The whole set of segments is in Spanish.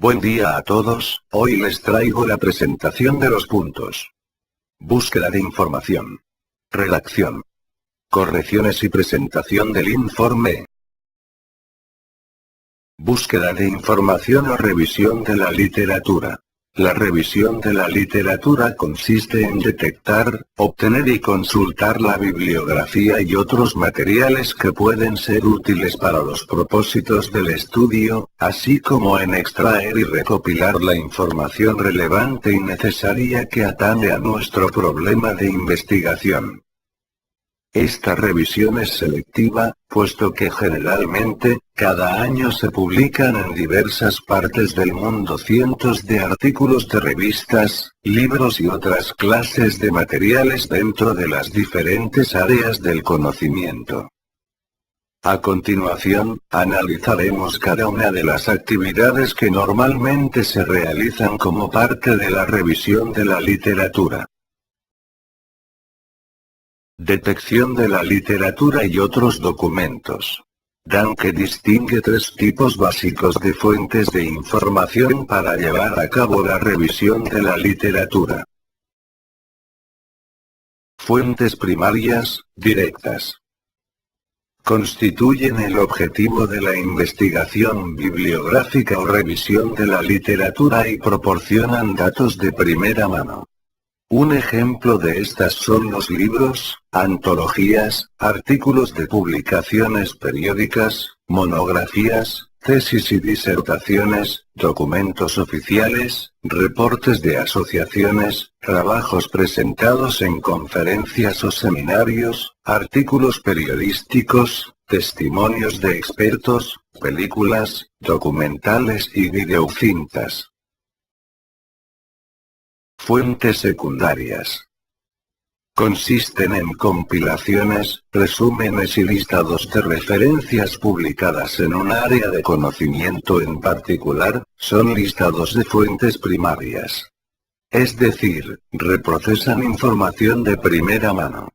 Buen día a todos, hoy les traigo la presentación de los puntos. Búsqueda de información. Redacción. Correcciones y presentación del informe. Búsqueda de información o revisión de la literatura. La revisión de la literatura consiste en detectar, obtener y consultar la bibliografía y otros materiales que pueden ser útiles para los propósitos del estudio, así como en extraer y recopilar la información relevante y necesaria que atañe a nuestro problema de investigación. Esta revisión es selectiva, puesto que generalmente, cada año se publican en diversas partes del mundo cientos de artículos de revistas, libros y otras clases de materiales dentro de las diferentes áreas del conocimiento. A continuación, analizaremos cada una de las actividades que normalmente se realizan como parte de la revisión de la literatura. Detección de la literatura y otros documentos. Danke distingue tres tipos básicos de fuentes de información para llevar a cabo la revisión de la literatura. Fuentes primarias, directas. Constituyen el objetivo de la investigación bibliográfica o revisión de la literatura y proporcionan datos de primera mano. Un ejemplo de estas son los libros, antologías, artículos de publicaciones periódicas, monografías, tesis y disertaciones, documentos oficiales, reportes de asociaciones, trabajos presentados en conferencias o seminarios, artículos periodísticos, testimonios de expertos, películas, documentales y videocintas. Fuentes secundarias. Consisten en compilaciones, resúmenes y listados de referencias publicadas en un área de conocimiento en particular, son listados de fuentes primarias. Es decir, reprocesan información de primera mano.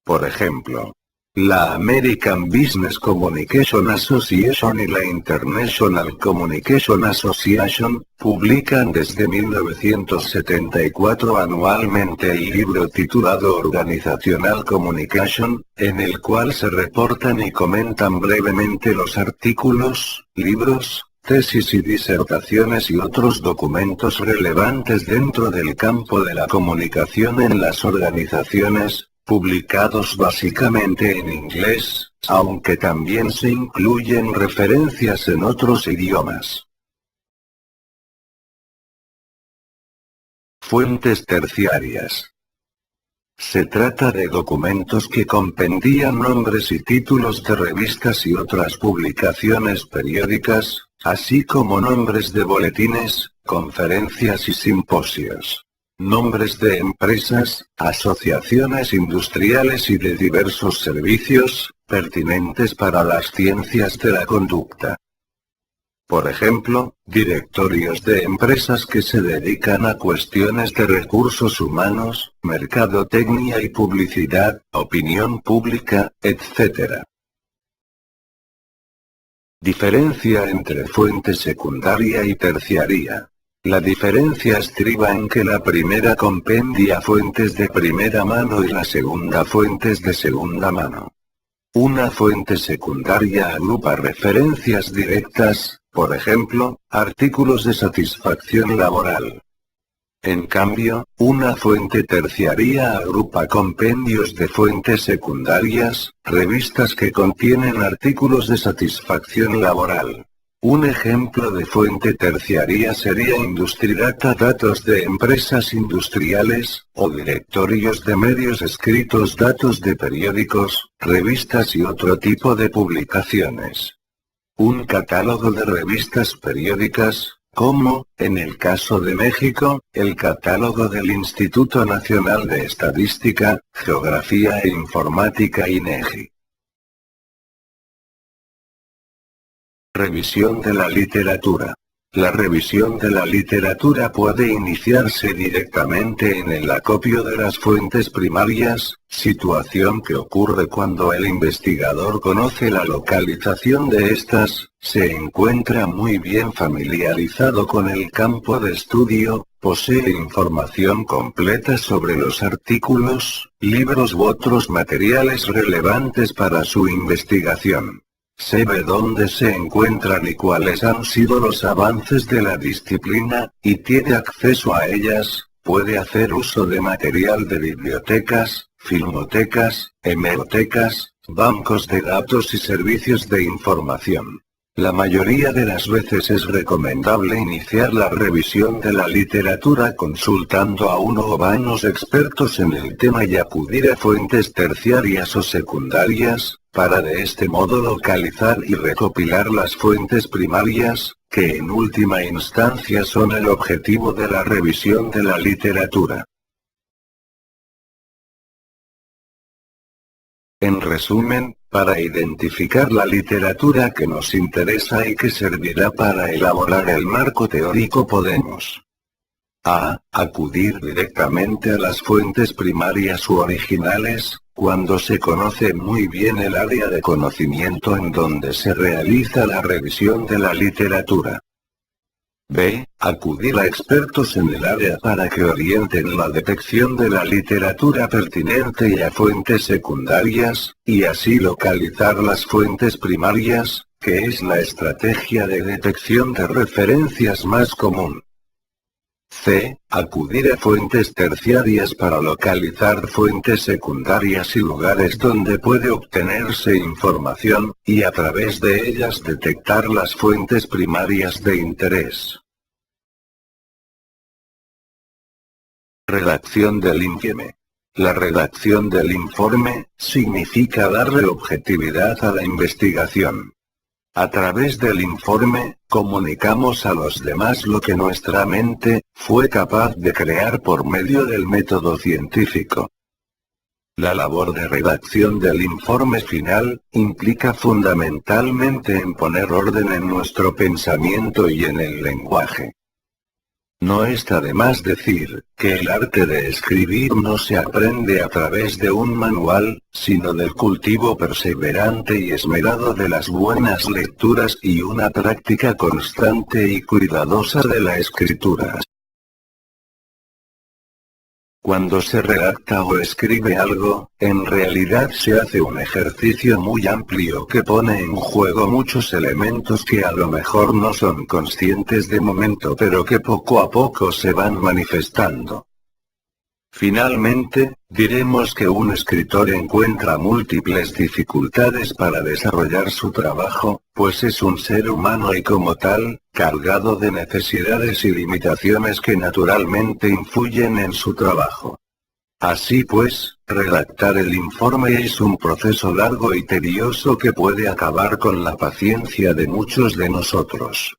Por ejemplo, la American Business Communication Association y la International Communication Association publican desde 1974 anualmente el libro titulado Organizational Communication, en el cual se reportan y comentan brevemente los artículos, libros, tesis y disertaciones y otros documentos relevantes dentro del campo de la comunicación en las organizaciones, publicados básicamente en inglés, aunque también se incluyen referencias en otros idiomas. Fuentes terciarias. Se trata de documentos que compendían nombres y títulos de revistas y otras publicaciones periódicas, así como nombres de boletines, conferencias y simposios. Nombres de empresas, asociaciones industriales y de diversos servicios, pertinentes para las ciencias de la conducta. Por ejemplo, directorios de empresas que se dedican a cuestiones de recursos humanos, mercadotecnia y publicidad, opinión pública, etc. Diferencia entre fuente secundaria y terciaria. La diferencia estriba en que la primera compendia fuentes de primera mano y la segunda fuentes de segunda mano. Una fuente secundaria agrupa referencias directas, por ejemplo, artículos de satisfacción laboral. En cambio, una fuente terciaria agrupa compendios de fuentes secundarias, revistas que contienen artículos de satisfacción laboral. Un ejemplo de fuente terciaria sería Industridata, datos de empresas industriales, o directorios de medios escritos, datos de periódicos, revistas y otro tipo de publicaciones. Un catálogo de revistas periódicas, como, en el caso de México, el catálogo del Instituto Nacional de Estadística, Geografía e Informática INEGI. Revisión de la literatura. La revisión de la literatura puede iniciarse directamente en el acopio de las fuentes primarias, situación que ocurre cuando el investigador conoce la localización de estas, se encuentra muy bien familiarizado con el campo de estudio, posee información completa sobre los artículos, libros u otros materiales relevantes para su investigación. Sabe dónde se encuentran y cuáles han sido los avances de la disciplina, y tiene acceso a ellas, puede hacer uso de material de bibliotecas, filmotecas, hemerotecas, bancos de datos y servicios de información. La mayoría de las veces es recomendable iniciar la revisión de la literatura consultando a uno o varios expertos en el tema y acudir a fuentes terciarias o secundarias, para de este modo localizar y recopilar las fuentes primarias, que en última instancia son el objetivo de la revisión de la literatura. En resumen, para identificar la literatura que nos interesa y que servirá para elaborar el marco teórico podemos: A. Acudir directamente a las fuentes primarias u originales, cuando se conoce muy bien el área de conocimiento en donde se realiza la revisión de la literatura. B. Acudir a expertos en el área para que orienten la detección de la literatura pertinente y a fuentes secundarias, y así localizar las fuentes primarias, que es la estrategia de detección de referencias más común. C. Acudir a fuentes terciarias para localizar fuentes secundarias y lugares donde puede obtenerse información, y a través de ellas detectar las fuentes primarias de interés. Redacción del informe. La redacción del informe significa darle objetividad a la investigación. A través del informe, comunicamos a los demás lo que nuestra mente fue capaz de crear por medio del método científico. La labor de redacción del informe final implica fundamentalmente en poner orden en nuestro pensamiento y en el lenguaje. No está de más decir, que el arte de escribir no se aprende a través de un manual, sino del cultivo perseverante y esmerado de las buenas lecturas y una práctica constante y cuidadosa de la escritura. Cuando se redacta o escribe algo, en realidad se hace un ejercicio muy amplio que pone en juego muchos elementos que a lo mejor no son conscientes de momento pero que poco a poco se van manifestando. Finalmente, diremos que un escritor encuentra múltiples dificultades para desarrollar su trabajo, pues es un ser humano y como tal, cargado de necesidades y limitaciones que naturalmente influyen en su trabajo. Así pues, redactar el informe es un proceso largo y tedioso que puede acabar con la paciencia de muchos de nosotros.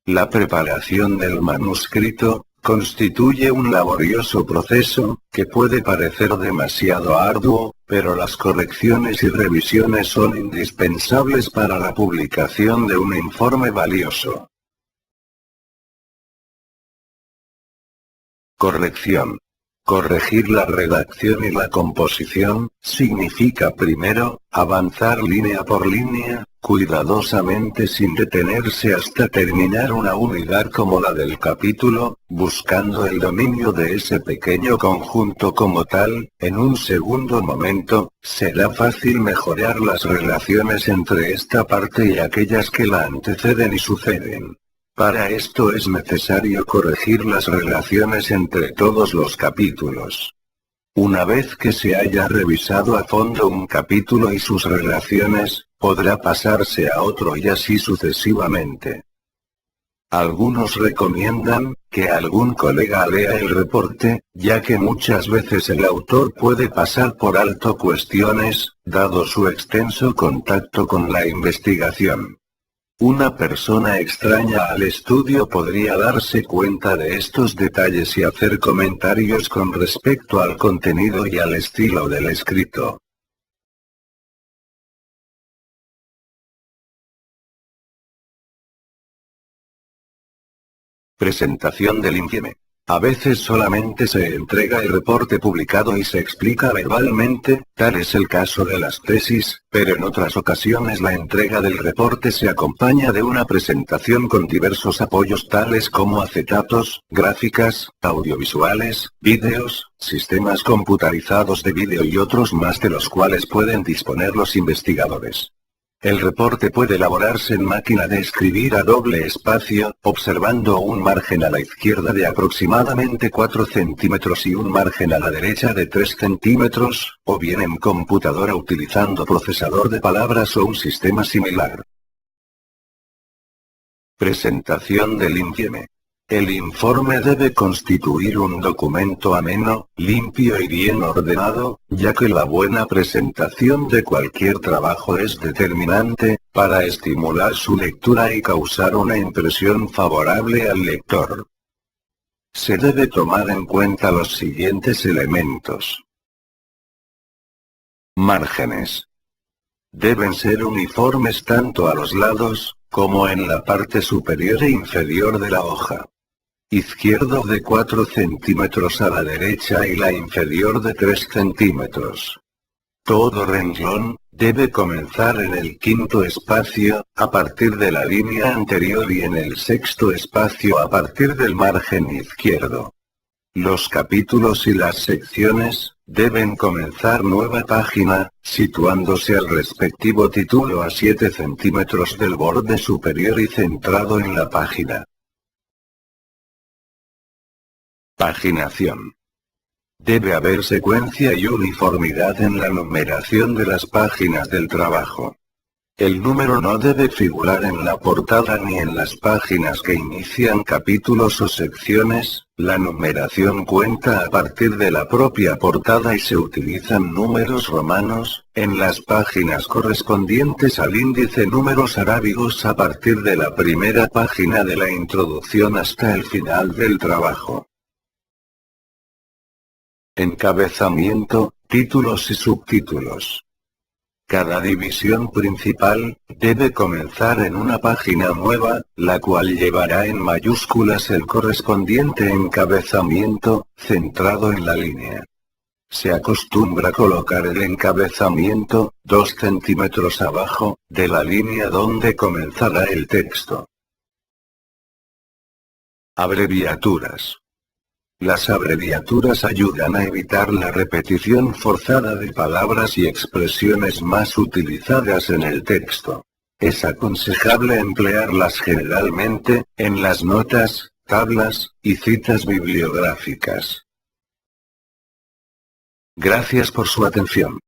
La preparación del manuscrito constituye un laborioso proceso, que puede parecer demasiado arduo, pero las correcciones y revisiones son indispensables para la publicación de un informe valioso. Corrección. Corregir la redacción y la composición, significa primero, avanzar línea por línea, cuidadosamente sin detenerse hasta terminar una unidad como la del capítulo, buscando el dominio de ese pequeño conjunto como tal. En un segundo momento, será fácil mejorar las relaciones entre esta parte y aquellas que la anteceden y suceden. Para esto es necesario corregir las relaciones entre todos los capítulos. Una vez que se haya revisado a fondo un capítulo y sus relaciones, podrá pasarse a otro y así sucesivamente. Algunos recomiendan que algún colega lea el reporte, ya que muchas veces el autor puede pasar por alto cuestiones, dado su extenso contacto con la investigación. Una persona extraña al estudio podría darse cuenta de estos detalles y hacer comentarios con respecto al contenido y al estilo del escrito. Presentación del informe. A veces solamente se entrega el reporte publicado y se explica verbalmente, tal es el caso de las tesis, pero en otras ocasiones la entrega del reporte se acompaña de una presentación con diversos apoyos tales como acetatos, gráficas, audiovisuales, vídeos, sistemas computarizados de vídeo y otros más de los cuales pueden disponer los investigadores. El reporte puede elaborarse en máquina de escribir a doble espacio, observando un margen a la izquierda de aproximadamente 4 centímetros y un margen a la derecha de 3 centímetros, o bien en computadora utilizando procesador de palabras o un sistema similar. Presentación del informe. El informe debe constituir un documento ameno, limpio y bien ordenado, ya que la buena presentación de cualquier trabajo es determinante, para estimular su lectura y causar una impresión favorable al lector. Se debe tomar en cuenta los siguientes elementos. Márgenes. Deben ser uniformes tanto a los lados, como en la parte superior e inferior de la hoja. Izquierdo de 4 centímetros a la derecha y la inferior de 3 centímetros. Todo renglón debe comenzar en el quinto espacio, a partir de la línea anterior y en el sexto espacio a partir del margen izquierdo. Los capítulos y las secciones deben comenzar nueva página, situándose al respectivo título a 7 centímetros del borde superior y centrado en la página. Paginación. Debe haber secuencia y uniformidad en la numeración de las páginas del trabajo. El número no debe figurar en la portada ni en las páginas que inician capítulos o secciones. La numeración cuenta a partir de la propia portada y se utilizan números romanos, en las páginas correspondientes al índice números arábigos a partir de la primera página de la introducción hasta el final del trabajo. Encabezamiento, títulos y subtítulos. Cada división principal debe comenzar en una página nueva, la cual llevará en mayúsculas el correspondiente encabezamiento, centrado en la línea. Se acostumbra colocar el encabezamiento 2 centímetros abajo de la línea donde comenzará el texto. Abreviaturas. Las abreviaturas ayudan a evitar la repetición forzada de palabras y expresiones más utilizadas en el texto. Es aconsejable emplearlas generalmente, en las notas, tablas, y citas bibliográficas. Gracias por su atención.